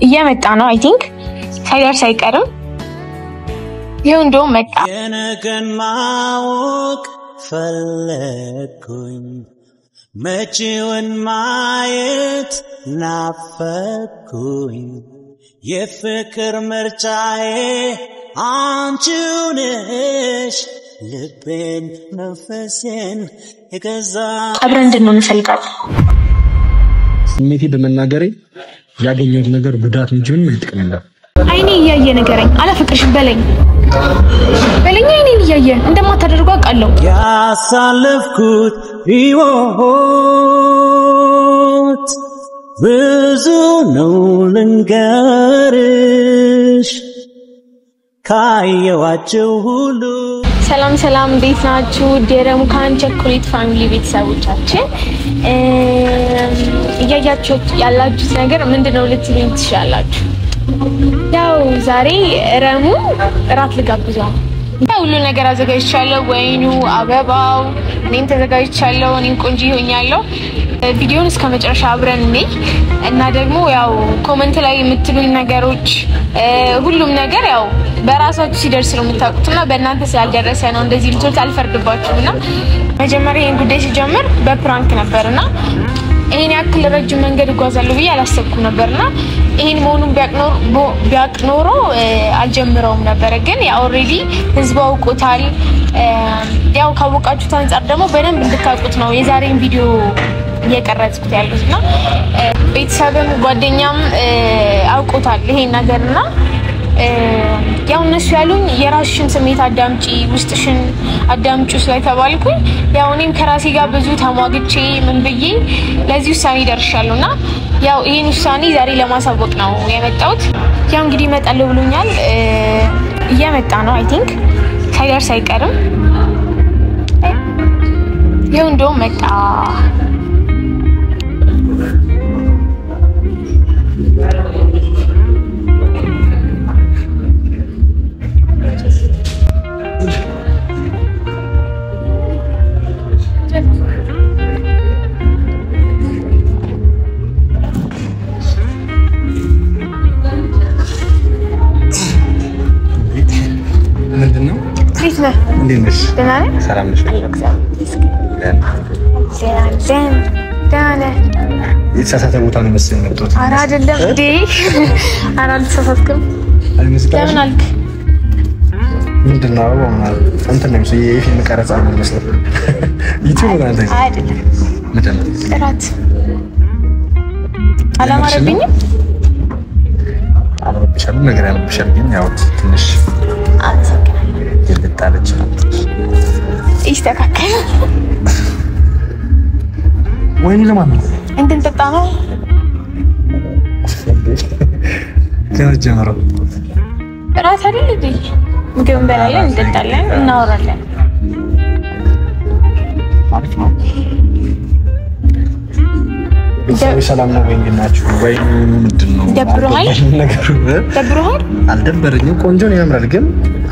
እየመጣ ነው አይ ቲንክ ሳይደርስ አይቀርም ይሄው እንደው መጣ የነገን ማወቅ ፈለኩኝ መጪውን ማየት ናፈኩኝ የፍቅር ምርጫዬ አንቺው ነሽ ልቤን መንፈሴን የገዛ አብረን እንድንሆን እንፈልጋለን ስሜቴ በመናገሬ ያገኘሁት ነገር ጉዳት እንጂ ምንም ጥቅም የለም አይኔ እያየ ነገረኝ አላፈቅርሽም በለኝ አይኔን እያየ እንደማታደርገው አውቃለሁ ያሳለፍኩት ሕይወት ብዙ ነው ልንገርሽ ካየኋቸው ሁሉ ሰላም እንዴት ናችሁ ደረሙካን ቸኮሌት ፋሚሊ ቤተሰቦቻችን እያያችሁ ያላችሁት ነገር ምንድነው ልትሉኝ ትችላላችሁ ያው ዛሬ ረሙ ራት ልጋብዘው ሁሉ ነገር አዘጋጅቻለሁ ወይኑ አበባው እኔም ተዘጋጅቻለሁ እኔም ቆንጆ ሆኛለሁ ቪዲዮውን እስከ መጨረሻ አብረን እንይ እና ደግሞ ያው ኮሜንት ላይ የምትሉኝ ነገሮች ሁሉም ነገር ያው በራሳችሁ ሲደርስ ነው የምታውቁትና በእናንተ ስላልደረሰ ነው እንደዚህ ልትሉት አልፈርድባችሁምና መጀመሪያ ይሄን ጉዳይ ሲጀምር በፕራንክ ነበርና ይሄን ያክል ረጅም መንገድ ጓዛለሁ ብዬ አላሰብኩም ነበርና ይሄን መሆኑን ቢያቅኖሮ አልጀምረውም ነበር ግን ያው ኦሬዲ ህዝቡ አውቆታል ያው ካወቃችሁት አንፃር ደግሞ በደንብ እንድታውቁት ነው የዛሬን ቪዲዮ እየቀረጽኩት ያለሁትና ቤተሰብም ጓደኛም አውቆታል ይሄን ነገርና ያው እነሱ ያሉኝ የራስሽን ስሜት አዳምጪ ውስጥሽን አዳምጪ ስለተባልኩኝ ያው እኔም ከራሴ ጋር ብዙ ተሟግቼ ምን ብዬ ለዚህ ውሳኔ ደርሻለሁና ያው ይሄን ውሳኔ ዛሬ ለማሳወቅ ነው የመጣሁት ያው እንግዲህ መጣለው ብሎኛል እየመጣ ነው አይ ቲንክ ሳይደርስ አይቀርም ይሄው እንደው መጣ ምንድነው እንዴት ነሽ ሰላም ነሽ ዳነ የተሳሳተ ቦታ ነው መሰለኝ መጥቶት ኧረ አይደለም እንዴ ኧረ አልተሳሳትክም ለምን አልክ ምንድነው አንተ ነው የፊልም ቀረጻ ነው መሰለኝ ዩቲዩብ ላይ አይደለም ምንድነው ጥራት አላማረብኝም አላማረብሽም ነገር ያለብሻል ግን ያው ትንሽ ይልጣለች ይስተካከል ወይኔ ለማን ነው እንድንጠጣ ነው ከጀመረ ራት አይደል እንዴ ምግብ እንበላለን እንጠጣለን እናወራለን ማለት ነው ሰላም ነው ወይ እንደናችሁ ወይ ምንድነው ደብሮሃል አልደበረኝም ቆንጆ ነው ያምራል ግን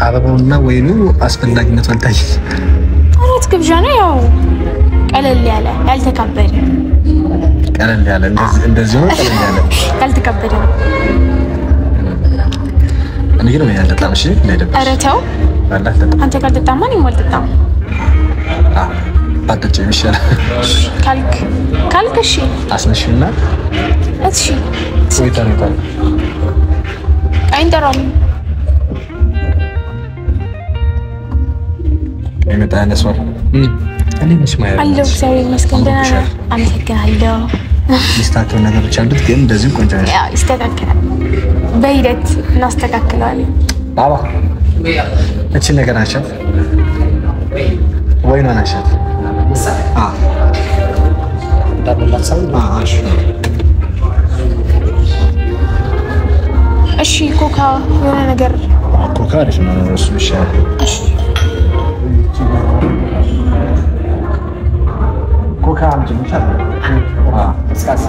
አበባውና ወይኑ አስፈላጊነቱ አልታየ አራት ግብዣ ነው ያው ቀለል ያለ ያልተከበደ እንደዚህ ነው ቀለል ያለ ያልተከበደ እኔ ግን ነው ያልተጣም እሺ ለደብሽ ኧረ ተው አላህ ተጣ አንተ ካልተጣማ እኔም አልተጣም ባትጭ ይሻላል ካልክ እሺ አስነሽና እሺ ወይታሪታ አይንተራም የመጣ ያነሷል እኔ መስማያ አለው ሰው መስከንደና አመሰግናለሁ ሚስታቸው ነገሮች አሉት ግን እንደዚህ ቆንጆ ነው ያው ይስተካከላል በሂደት እናስተካክለዋለን ባባ እቺ ነገር አሻፍ ወይና አሻፍ ዳብላሳው አሽ እሺ ኮካ የሆነ ነገር ኮካ አሪፍ ነው እሱ ይሻላል እሺ ኮካ አምጪ ይቻላል እስካስ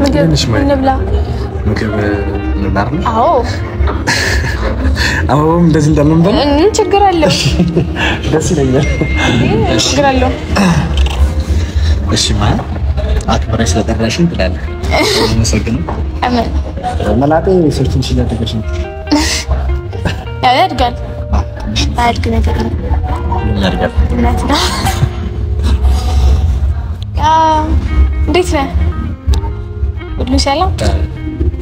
ምግብ እንብላ አዎ አሁን እንደዚህ እንደምንበል ችግር አለው ደስ ይለኛል ችግር አለው እሺ ማለት አክብረሽ ስለጠራሽኝ ትላለህ። አመሰግናለሁ። አሜን። መላጤ ሰርችን ስለተገሽ ነው ያድጋል አድግ ነገር ነው ያድጋል። እንዴት ነህ? ሁሉ ሰላም?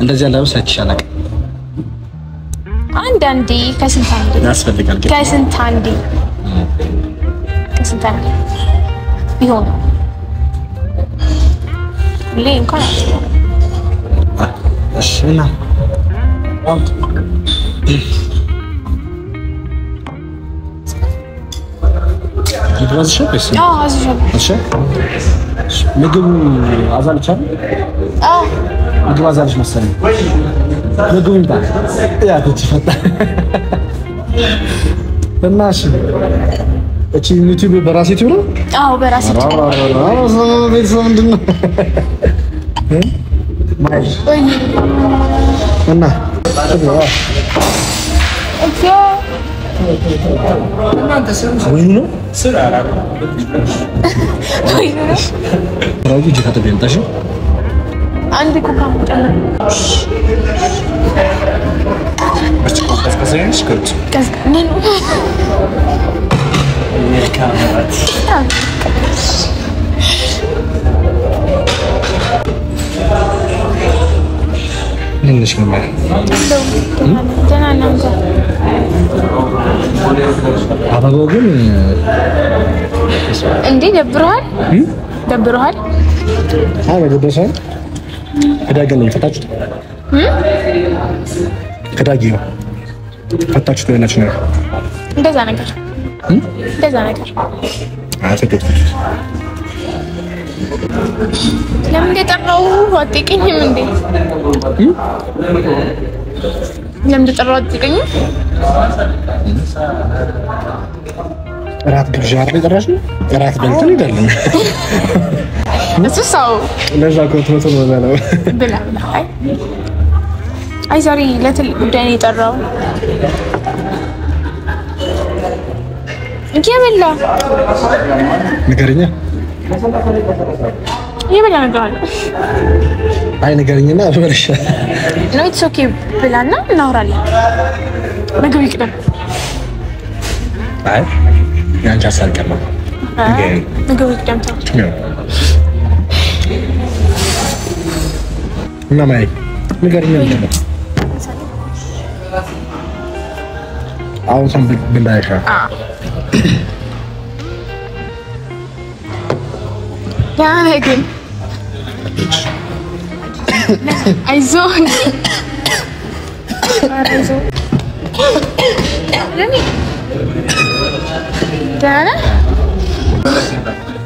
እንደዚህ ያለብስ አይቻላል። አንዳንዴ ከስንት አንዴ ያስፈልጋል። ከስንት አንዴ ቢሆን ሁሌ እንኳን እሺ እና ምግቡ አዛልቻል። ምግቡ አዛልሽ መሰለኝ። ምግቡ ይባል ያ ተፈታ እናሽ እቺ ዩቲዩብ በራሴ ዩቲዩብ ነው። አዎ በራሴ ዩቲዩብ ቤተሰብ ምንድን ነው እና ወይኑ ነው ራጁ ጅካተ ቢንታሽ አንድ ኩካ ጨምር ምንሽ ነው አባባው ግን እንዴ ደብሮሃል? ደብሮሃል? አዎ ደብሮሃል። ከዳጊ ነው ፈታችሁት? ከዳጊ ነው ፈታችሁት ወይናችሁ ነው? እንደዛ ነገር አፈተት ለምን እንደጠራው አትጠይቀኝም እንዴ? ለምን እንደጠራው አትጠይቀኝም? እራት ግብዣ አይደል የጠራሽ? እራት በልተን ሄዳለን። እሱ ሰው ለዛ ኮትመቶ ነው ብላ አይ ዛሬ ለትልቅ ጉዳይ ነው የጠራው። እየበላ ንገረኛ እየበላ ነገር አለ። አይ ንገረኝና አልበለሽ ነው ኢትስ ኦኬ ብላና እናወራለን። ምግብ ይቅደም። አይ ያንቺ አሳልቀማ ምግብ ይቅደም ተው እና ማይ ንገረኛ አሁን ሰም ብንዳይሻ ያ ግን አይዞህ ለኔ ደህና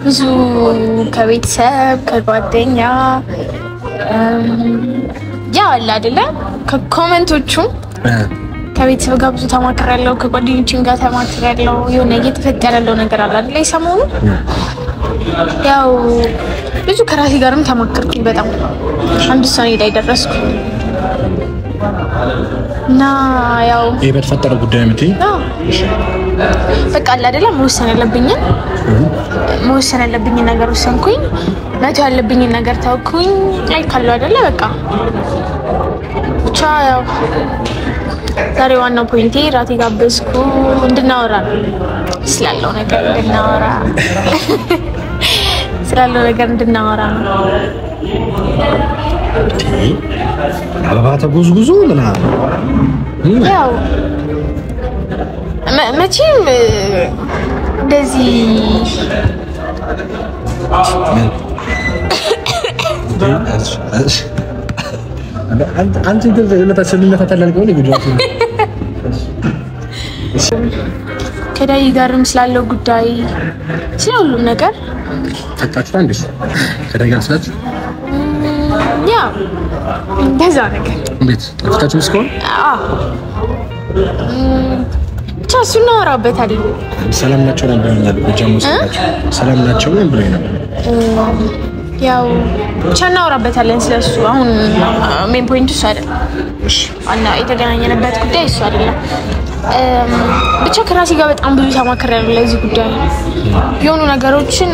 ብዙ ከቤተሰብ ከጓደኛ ያ አለ አይደለ ከኮሜንቶቹ ከቤተሰብ ጋር ብዙ ተማክራለሁ፣ ከጓደኞቼም ጋር ተማክራለሁ። የሆነ እየተፈጠረ ያለው ነገር አለ አይደለ ሰሞኑ ያው ብዙ ከራሴ ጋርም ተማክርኩኝ። በጣም አንድ ውሳኔ ላይ ደረስኩ እና ያው ይሄ በተፈጠረ ጉዳይ ምትይ በቃ አለ አይደለ መወሰን ያለብኝን ነገር ወሰንኩኝ። መተው ያለብኝን ነገር ተውኩኝ። አይ ካለው አይደለ በቃ ብቻ ያው ዛሬ ዋናው ፖይንቴ ራቴ ጋበዝኩ እንድናወራ ስላለው ነገር እንድናወራ ነው። አበባ ተጉዝጉዞ ምናምን ያው መቼም እንደዚህ አንቺ ግን ለተሰልነት ተተላለቀው ነው ቪዲዮ ከዳይ ጋርም ስላለው ጉዳይ ስለሁሉም ነገር ተጣጣችሁ አንዴ ከዳይ ጋር ስላችሁ ያ እንደዛ ነገር እንዴት ተጣጣችሁ እስኮን ቻሱ እናወራበታለን። ሰላም ናቸው ነበር በጀሙስ ሰላም ናቸው ነበር ያው ብቻ እናወራበታለን ስለሱ። አሁን ሜን ፖይንቱ እሱ አይደለም። እሺ እና የተገናኘንበት ጉዳይ እሱ አይደለም። ብቻ ከራሴ ጋር በጣም ብዙ ተማክሬያለሁ ለዚህ ጉዳይ። የሆኑ ነገሮችን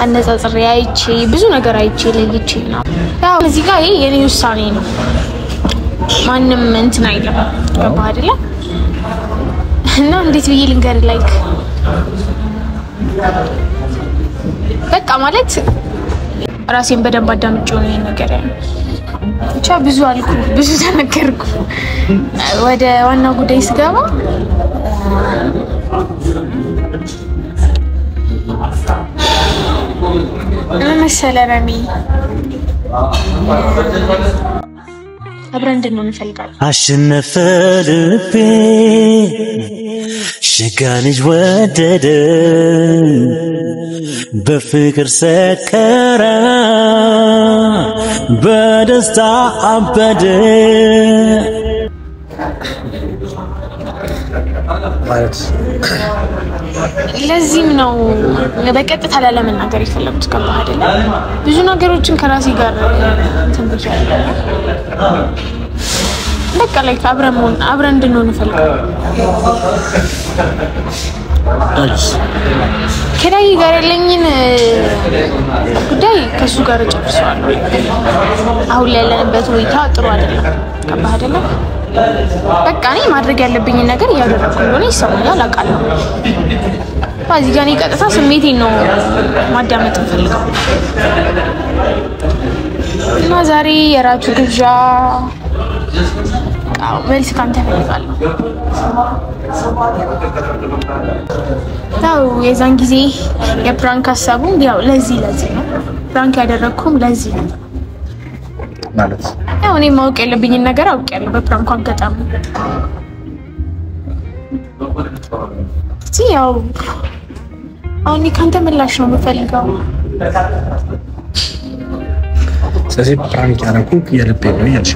አነጻጽሬ አይቼ ብዙ ነገር አይቼ ለይቼና ያው እዚህ ጋር ይሄ የኔ ውሳኔ ነው ማንም እንትን አይልም ገባ አይደለ እና እንዴት ብዬ ልንገር ላይክ በቃ ማለት ራሴን በደንብ አዳምጬው ነው ነገር ያለው ብቻ ብዙ አልኩ ብዙ ተነገርኩ ወደ ዋናው ጉዳይ ስገባ መሰለረሚ አብረን እንድንሆን እንፈልጋለን አሸነፈ ልቤ ሸጋ ልጅ ወደደ በፍቅር ሰከረ በደስታ አበደ ማለት ለዚህም ነው በቀጥታ ለመናገር የፈለኩት ገባ አይደለ ብዙ ነገሮችን ከራሴ ጋር ተንብቻለሁ በቃ ላይ አብረን እንድንሆን እንፈልጋለን ከዳይ ጋር ያለኝን ጉዳይ ከሱ ጋር ጨርሰዋለሁ አሁን ላይ ያለንበት ሁኔታ ጥሩ አይደለም ገባ አይደለ በቃ እኔ ማድረግ ያለብኝ ነገር ያደረኩ እንደሆነ ይሰማኛል አውቃለሁ ባዚ ጋር ቀጥታ ስሜቴን ነው ማዳመጥ እንፈልጋው እና ዛሬ የራቱ ግብዣ መልስ ካንተ ፈልጋለሁ ታው የዛን ጊዜ የፕራንክ ሐሳቡ ያው ለዚህ ነው ፕራንክ ያደረኩም ለዚህ ነው ማለት ያው እኔ ማወቅ ያለብኝን ነገር አውቄያለሁ በፕራንኩ አጋጣሚ ያው አሁን ካንተ ምላሽ ነው የምፈልገው ስለዚህ ፕራንክ ያደረኩ የልቤ ነው ያልሽ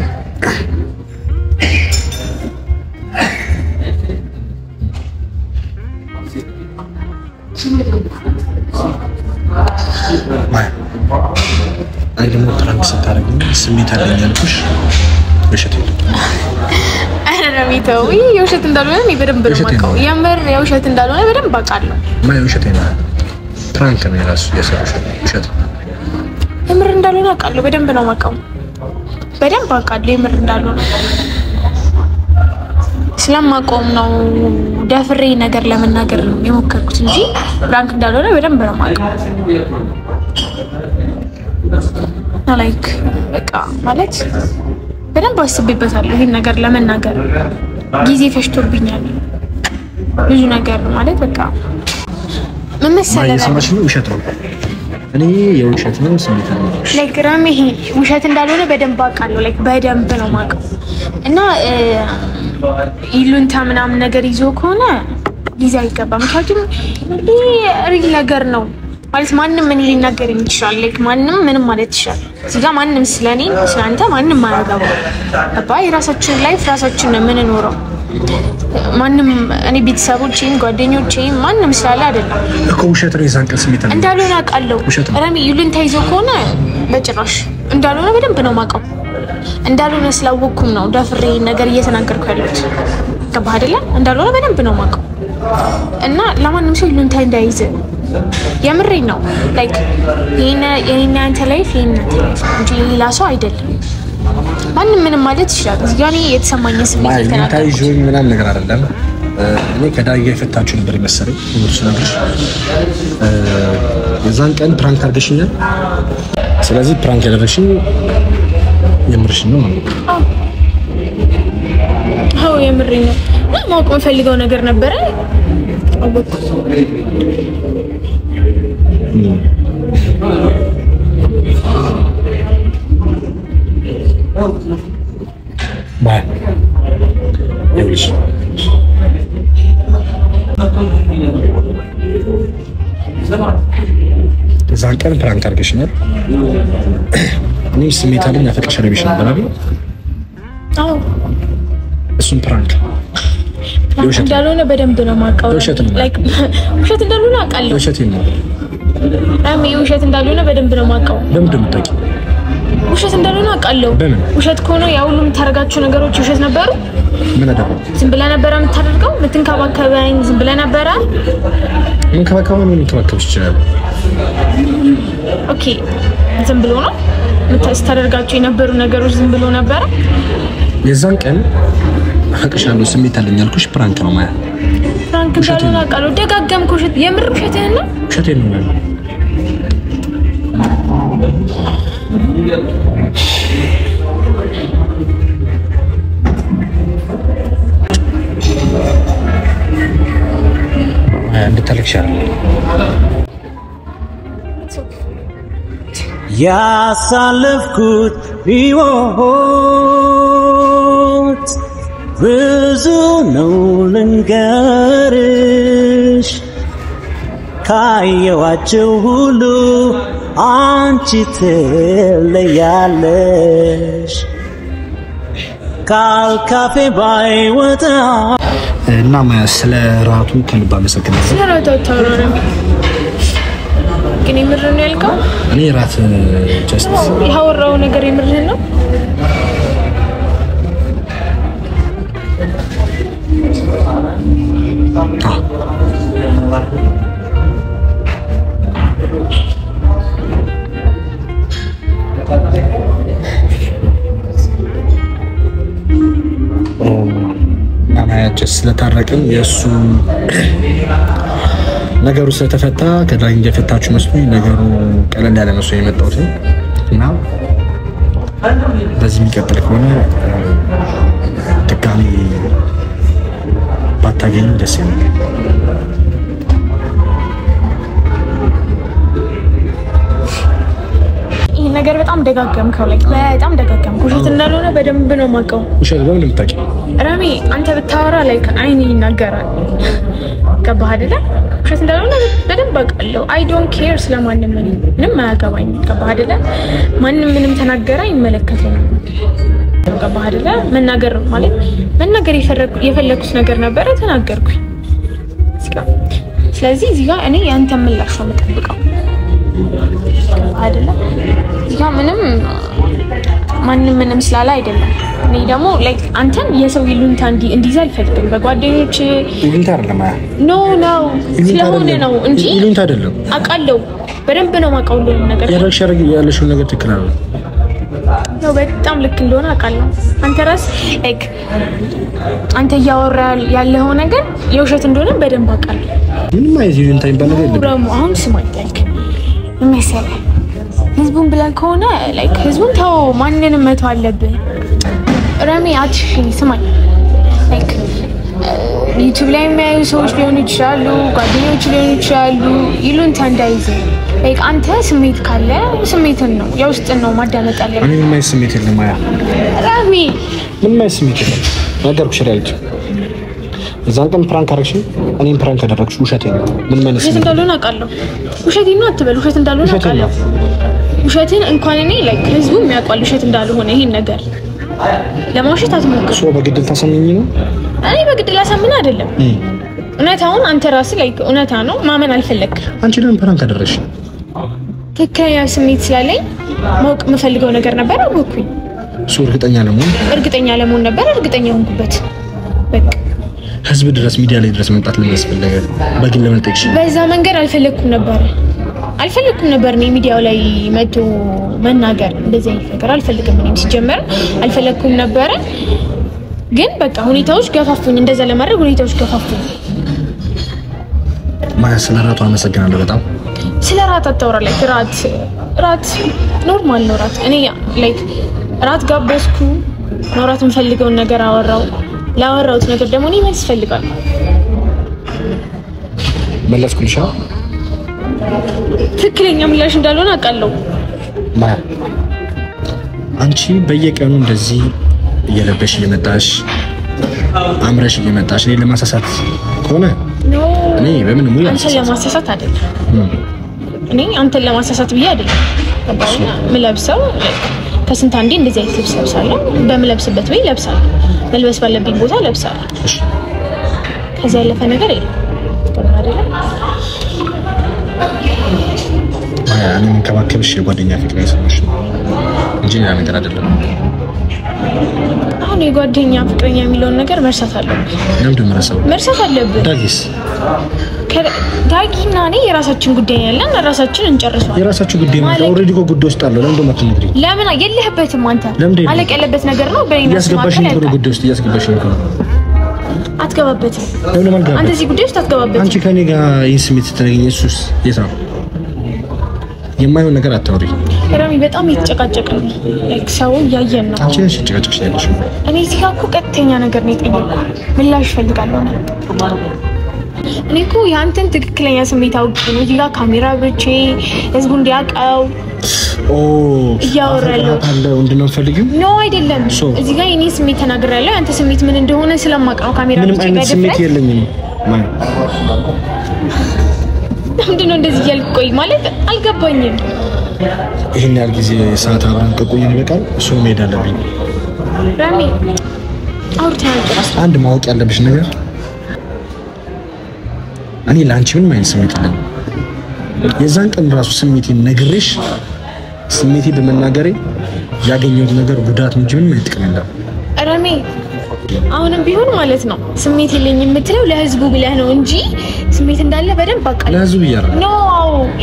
አይደለም ፕራንክ ስታደርጊ ስሜት አለኛልኩሽ ውሸት አረሚተው የውሸት እንዳልሆነ እኔ በደንብ ነው የማውቀው የምር የውሸት እንዳልሆነ በደንብ አውቃለሁ የውሸት ነው ፕራንክ ነው የራሱ የሰራሽ ውሸት የምር እንዳልሆነ አውቃለሁ በደንብ ነው የማውቀው በደንብ አውቃለሁ የምር እንዳልሆነ ስለማቆም ነው ደፍሬ ነገር ለመናገር የሞከርኩት እንጂ ፕራንክ እንዳልሆነ በደንብ ነው የማውቀው ላይክ በቃ ማለት በደንብ አስቤበታለሁ ይሄን ነገር ለመናገር ጊዜ ፈሽቶብኛል ብዙ ነገር ማለት በቃ ምን መሰለህ የሰማሽ ነው ውሸት ነው እኔ የውሸት ነው ስሜት ነው ላይክ ራም ይሄ ውሸት እንዳልሆነ በደንብ አውቃለሁ ላይክ በደንብ ነው የማውቀው እና ይሉንታ ምናምን ነገር ይዞ ከሆነ ጊዜ አይገባም ምክንያቱም ሪል ነገር ነው ማለት ማንንም ምን ሊናገር ይችላል ላይክ ማንንም ምንም ማለት ይችላል እዚጋ ማንንም ስለኔ ስለአንተ ማንንም ማያገባው አባይ ራሳችን ላይፍ ራሳችን ነው የምንኖረው ማንንም እኔ ቤተሰቦቼም ጓደኞቼም ማንንም ስላለ አይደለም እኮ ውሸት ነው የዛን ቀን ስሜት ነው እንዳልሆነ አውቃለሁ ራሚ ይሉንታ ይዞ ከሆነ በጭራሽ እንዳልሆነ በደንብ ነው የማውቀው እንዳልሆነ ስላወኩም ነው ደፍሬ ነገር እየተናገርኩ ያለሁት ገባህ አይደለ እንዳልሆነ በደንብ ነው የማውቀው እና ለማንንም ሰው ይሉንታ እንዳይዝ የምሬ ነው ላይክ የኔና አንተ ላይፍ እንጂ ሌላ ሰው አይደለም ማንንም ምንም ማለት ይችላል እዚህ ጋር የተሰማኝ ስሜት ይተናገር ታይጆኝ ምናምን ነገር አይደለም እኔ ከዳጊ የፈታችሁ ነበር መሰለኝ ወርስ ነገር የዛን ቀን ፕራንክ አድርገሽኛል ስለዚህ ፕራንክ ያደረግሽኝ የምርሽ ነው ማለት አዎ የምሬ ነው ማወቅ የምፈልገው ነገር ነበረ አወቅኩት ባይ ይኸውልሽ እዛን ቀን ፕራንክ አድርገሽኛል እኔ ስሜት አለኝ አፈቅርሻለሁ ብዬሽ ነበር አይደል አዎ እሱን ፕራንክ እንዳልሆነ በደንብ ነው የማውቀው ላይክ ውሸት እንዳልሆነ አውቃለሁ ውሸት ነው አሜ ውሸት እንዳልሆነ በደንብ ነው የማውቀው ለምን እንደምታውቂ ውሸት እንዳልሆነ አውቃለሁ ውሸት ከሆነ ያ ሁሉ የምታረጋቸው ነገሮች ውሸት ነበሩ ምን አደረኩ ዝም ብለህ ነበር የምታደርገው ምትንከባከበኝ ዝም ብለህ ነበር ምንከባከብሽ ይችላል ኦኬ ዝም ብሎ ነው ምታስተደርጋቸው የነበሩ ነገሮች ዝም ብሎ ነበር የዛን ቀን አቀሻለሁ ስሜት አለኝ ያልኩሽ ፕራንክ ነው ማለት ፕራንክ እንዳልሆነ አውቃለሁ ደጋገምኩ ውሸት የምር ውሸትህን ነው ውሸቴን ነው ማለት እንድታለቅሻል ያሳለፍኩት ሕይወት ብዙ ነው ልንገርሽ ካየኋቸው ሁሉ አንቺ ትለያለሽ ካልካፌ ባይወጣ እና ስለ ራቱ ከልብ አመሰግናለሁ ስለ ራቱ አታወራም ግን የምርህን ነው ያልከው እኔ ራት ጀስት ያወራው ነገር የምርህን ነው ስለታረቅን የሱ ነገሩ ስለተፈታ ከዳኝ እንደፈታችሁ መስሎኝ ነገሩ ቀለል ያለ መስሎኝ የመጣሁት እና በዚህ የሚቀጥል ከሆነ ድጋሚ ባታገኝ ደስ ይላል ነገር በጣም ደጋገምከው ላይ በጣም ደጋገምከው ውሸት እንዳልሆነ በደንብ ነው ማቀው ውሸት ነው ለምታቂ ራሚ አንተ ብታወራ ላይክ አይኔ ይናገራል ገባህ አይደለ ውሸት እንዳልሆነ በደንብ አውቃለሁ አይ ዶንት ኬር ስለማንም ምንም አያገባኝ ገባህ አይደለ ማንም ምንም ተናገረ አይመለከተኝም ገባህ አይደለ መናገር ማለት መናገር የፈለኩት ነገር ነበር ተናገርኩኝ ስለዚህ እዚህ ጋር እኔ ያንተ ምላሽ ነው የምጠብቀው አይደለ ያ ምንም ስላላ አይደለም እኔ ደግሞ ላይክ አንተን የሰው ይሉንታ እንዲዛ አልፈልግም በጓደኞች ይሉንታ አይደለም ኖ ስለሆነ ነው እንጂ ይሉንታ አይደለም አቃለው በደንብ ነው ማቀው ነገር ያረግሻረግ ያለሽው ነገር ትክክል ነው ነው በጣም ልክ እንደሆነ አቃለው አንተ ራስ ላይክ አንተ ያወራ ያለው ነገር የውሸት እንደሆነ በደንብ አቃለው ምንም አይዚ ይሉንታ ይባላል አይደለም አሁን ስማኝ ላይክ መሰለ ህዝቡን ብለን ከሆነ ላይክ ህዝቡን ታው ማንንም መተው አለብህ ራሚ አትሽኝ ስማኝ ላይክ ዩቲዩብ ላይ የሚያዩ ሰዎች ሊሆኑ ይችላሉ ጓደኞች ሊሆኑ ይችላሉ ይሉንታ እንዳይዝ ላይክ አንተ ስሜት ካለ ስሜትን ነው የውስጥን ነው ማዳመጥ አለብህ እኔ ምን ስሜት የለም ማያ ራሚ ምን ስሜት የለም ነገርኩሽ አይደል እዛን ቀን ፕራንክ አረግሽ እኔም ፕራንክ አደረግሽ ውሸቴ ነው ምን ማለት ነው ውሸት እንዳልሆነ አውቃለሁ ውሸቴ ነው አትበል ውሸት እንዳልሆነ አውቃለሁ ውሸትን እንኳን እኔ ላይክ ህዝቡ የሚያውቀው ውሸት እንዳልሆነ ይሄን ነገር ለማውሸት አትሞክር ሶ በግድል ታሰምኝ ነው እኔ በግድል አሳምን አይደለም እውነታውን አንተ ራስህ ላይክ እውነታ ነው ማመን አልፈለግም አንቺ ደግሞ ፕራንክ አደረግሽ ትክክለኛ ስሜት ስላለኝ ማወቅ የምፈልገው ነገር ነበር አወኩኝ ሶ እርግጠኛ ለመሆን ነበር እርግጠኛ ሆንኩበት በቃ ህዝብ ድረስ ሚዲያ ላይ ድረስ መምጣት ለማስፈልገ በግል ለመጠቅሽ በዛ መንገድ አልፈለኩም ነበር ነው ሚዲያው ላይ መጥቶ መናገር እንደዚህ ነገር አልፈልግም እኔም ሲጀመር አልፈለኩም ነበር ግን በቃ ሁኔታዎች ገፋፉኝ እንደዛ ለማድረግ ሁኔታዎች ገፋፉኝ ማለት ስለራቱ አመሰግናለሁ በጣም ስለራት አታወራ ላይ ራት ኖርማል ነው ራት እኔ ላይክ ራት ጋበዝኩ ኖራት የምፈልገው ነገር አወራው ላወራውት ነገር ደግሞ እኔ መልስ ፈልጋለሁ መለስኩልሻ ትክክለኛ ምላሽ እንዳልሆነ አውቃለሁ ማለት አንቺ በየቀኑ እንደዚህ እየለበሽ እየመጣሽ አምረሽ እየመጣሽ እኔ ለማሳሳት ከሆነ እኔ በምን ሙያ አንተን ለማሳሳት አይደለም እኔ አንተን ለማሳሳት ብዬ አይደለም ምለብሰው ከስንት አንዴ እንደዚህ አይነት ልብስ ለብሳለሁ በመለብስበት ወይ ለብሳለሁ መልበስ ባለብኝ ቦታ ለብሳለሁ ከዛ ያለፈ ነገር የለም አይደለም እኔ መንከባከብሽ የጓደኛ ፍቅር ነው እንጂ ያ ነገር አይደለም አሁን የጓደኛ ፍቅረኛ የሚለውን ነገር መርሳት አለብህ ለምን መርሳት አለብህ ዳጊስ ዳጊና እኔ የራሳችን ጉዳይ ያለን ራሳችን እንጨርሰዋለን የራሳችሁ ጉዳይ ማለት ኦሬዲ እኮ ጉዳይ ውስጥ አለ ለምን እንደማትነግሪ ለምን የለህበትም አንተ አለቅ ያለበት ነገር ነው በእኔና ያስገባሽ ነው ጉዳይ ውስጥ ያስገባሽ ነው አትገባበትም ለምን ማለት አንተ እዚህ ጉዳይ ውስጥ አትገባበትም አንቺ ከኔ ጋር ይስሚት ተረጋኝ ኢየሱስ የታው የማይሆን ነገር አታውሪ ረሚ በጣም እየተጨቃጨቅን ላይክ ሰው ያየን ነው አንቺ ነሽ ጨቃጨቅሽ ያለሽ እኔ እዚህ ጋር እኮ ቀጥተኛ ነገር ነው የጠየቅኩ ምላሽ ፈልጋለሁ እኔ እኮ ያንተን ትክክለኛ ስሜት አውቄ ነው እዚህ ጋር ካሜራ ብቻ ህዝቡ እንዲያውቀው ያወራለሁ አለው እንደነው ፈልጊው ኖ አይደለም እዚህ ጋር እኔ ስሜት ተናግሬያለሁ አንተ ስሜት ምን እንደሆነ ስለማውቅ ነው ካሜራ ብቻ ምንም ስሜት የለኝም ማን ምንድነው እንደዚህ ያልቆይ ማለት አልገባኝም ይሄን ያህል ጊዜ ሰዓት አብረን ከቆየን ይበቃል እሱ መሄድ አለብኝ ራሚ አውርተናል አንድ ማወቅ ያለብሽ ነገር እኔ ላንቺ ምን ማለት ስሜት የለኝም የዛን ቀን ራሱ ስሜቴን ነግሬሽ ስሜቴ በመናገሬ ያገኘሁት ነገር ጉዳት እንጂ ምን ጥቅም የለም ራሚ አሁንም ቢሆን ማለት ነው ስሜት የለኝም የምትለው ለህዝቡ ብለህ ነው እንጂ ስሜት እንዳለ በደንብ አቃለ ለህዝቡ ይያራ ኖ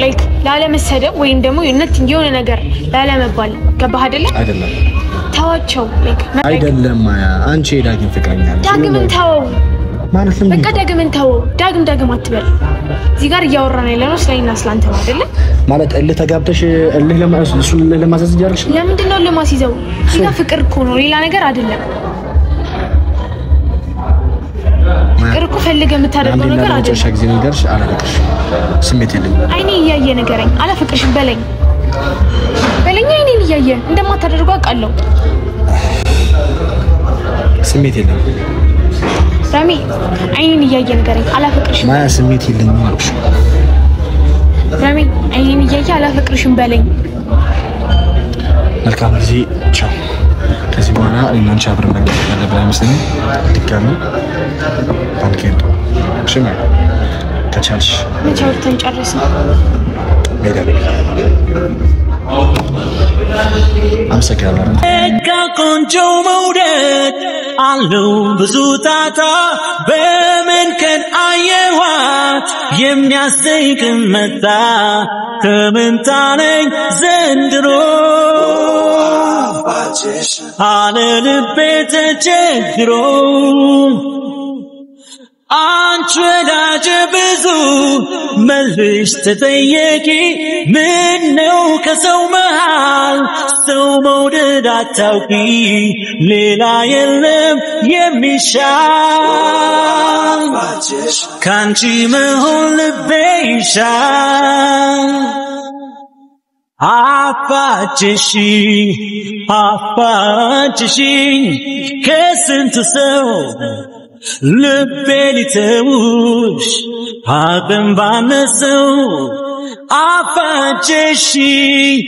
ላይክ ላለ መሰደብ ወይም ደግሞ የሆነ ነገር ላለ መባል ገባህ አይደለም ታዋቸው ላይክ አይደለም አንቺ ዳግም ፍቅረኛ ዳግምን ታው ማለት ነው በቃ ዳግምን ታው ዳግም አትበል እዚህ ጋር እያወራን ያለነው ስለኔና ስላንተ ነው አይደለ ማለት ተጋብተሽ ለማዘዝ ይያርሽ ለምንድን ነው ለማስይዘው እዚህ ጋር ፍቅር እኮ ነው ሌላ ነገር አይደለም ፍቅር እኮ ፈልገህ የምታደርገው ነገር አይደለም ሻ ጊዜ ነገርሽ አላፈቅርሽ ስሜት የለኝም አይኔ እያየ ነገረኝ አላፈቅርሽም በለኝ አይኔን እያየ እንደማታደርገው አውቃለሁ ስሜት የለኝም ራሚ አይኔን እያየ ነገረኝ አላፈቅርሽም ማያ ስሜት የለኝም አልኩሽ ራሚ አይኔን እያየ አላፈቅርሽም በለኝ መልካም ጊዜ ቻው ከዚህ በኋላ እናንቺ አብረን ነገር ያለብን አይመስለኝም ድጋሚ ባንኬት ሽማ ከቻልሽ መቻው ተንጨርስ ሜዳሊ አመሰግናለሁ ቆንጆ መውደድ አለው ብዙ ጣጣ በመንከን አየዋት የሚያስደንቅ መጣ ተመንታነኝ ዘንድሮ አለ ልቤ ተቸግሮ አንቺ ወዳጅ ብዙ መልሽ ተጠየቂ ምን ነው ከሰው መሃል ሰው መውደድ አታውቂ ሌላ የለም የሚሻል ካንቺ መሆን ልቤ ይሻል አፋችሽኝ ከስንቱ ሰው ልቤ ሊተውሽ አቅም ባነሰው አፋችሽኝ